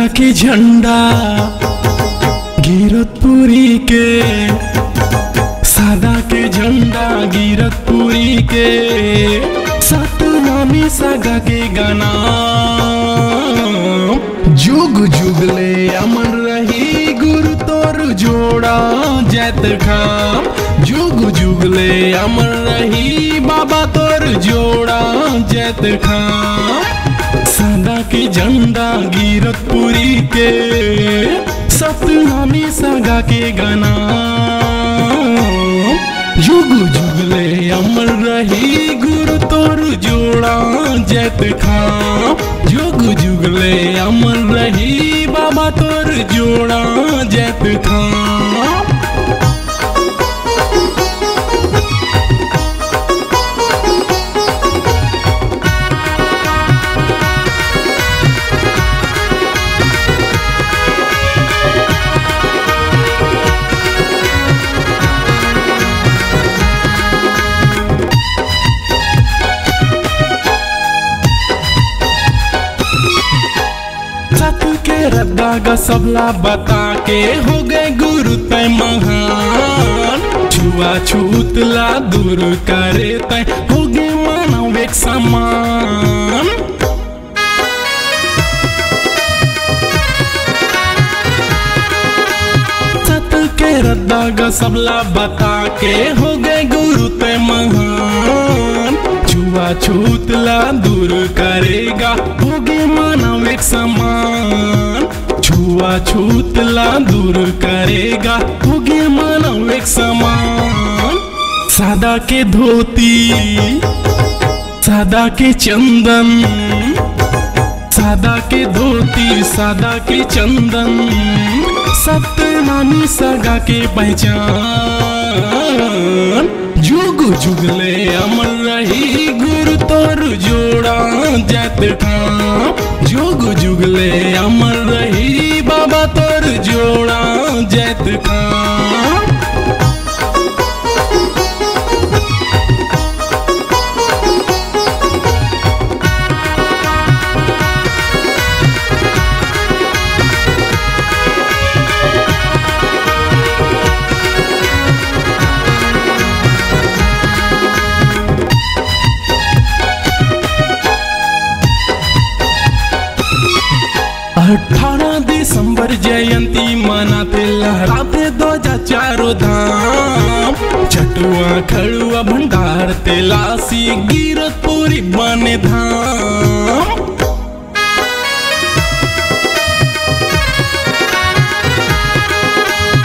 सदा के झंडा गिरतपुरी के, सदा के झंडा गिरतपुरी के, सतनामी सगा के गाना जुग जुग ले अमर रही गुरु तोर जोड़ा जैत खाम, जुग जुग ले अमर रही बाबा तोर जोड़ा जैत खाम। सदा के झंडा गिरतपुरी के, सतनामी सगा के गाना जुग जुग ले अमर रही गुरु तोर जोड़ा जैत खाम, जुग जुग ले अमर रही बाबा तोर जोड़ा जैत खाम। रद्दागा सबला बता के हो गए गुरु तय महान, छुआ छूतला दूर करे तय हो गए मानव एक समान। सत के रद्दागा सबला बता के हो गए गुरु तय महान, छुआ छूतला दूर करेगा हो गए मानव एक समान, छुआ छूतला दूर करेगा हो गए मानव एक समान। सदा के धोती सदा के चंदन, सदा के धोती सदा के चंदन, सतनामी सगा के पहचान, जुग जुग ले अमर रही गुरु तोर जोड़ा जैत खाम, जुग जुग ले अमर रही बाबा तोर जोड़ा जैत खाम। दिसंबर जयंती मनाते लहराते ध्वजा चारों धाम, छठुआ खड़ुआ भंडार तेलासी गिरतपुरी बने धाम।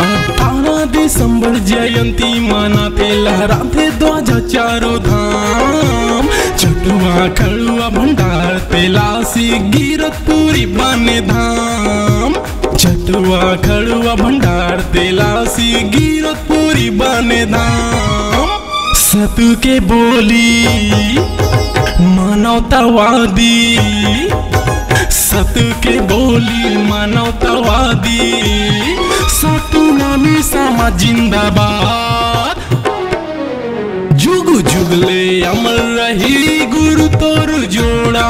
18 दिसंबर जयंती मनाते लहराते ध्वजा चारों धाम, छठुआ खड़ुआ भंडार तेलासी गिरतपुरी बने धाम, छठुआ खड़ुआ भंडार तेलासी गिरतपुरी बने धाम। सतु के बोली मानवतावादी, सतु के बोली मानवतावादी, सतनामी समाज जिंदाबाद, जुग जुग ले अमर रही गुरु तोर जोड़ा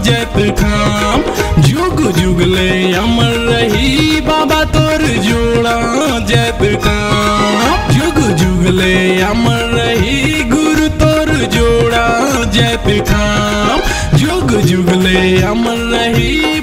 जैत खाम, जुग जुग ले अमर रही बाबा तोर जोड़ा जैत खाम, जुग जुग ले अमर रही गुरु तोर जोड़ा जैत खाम, जुग जुग ले अमर रही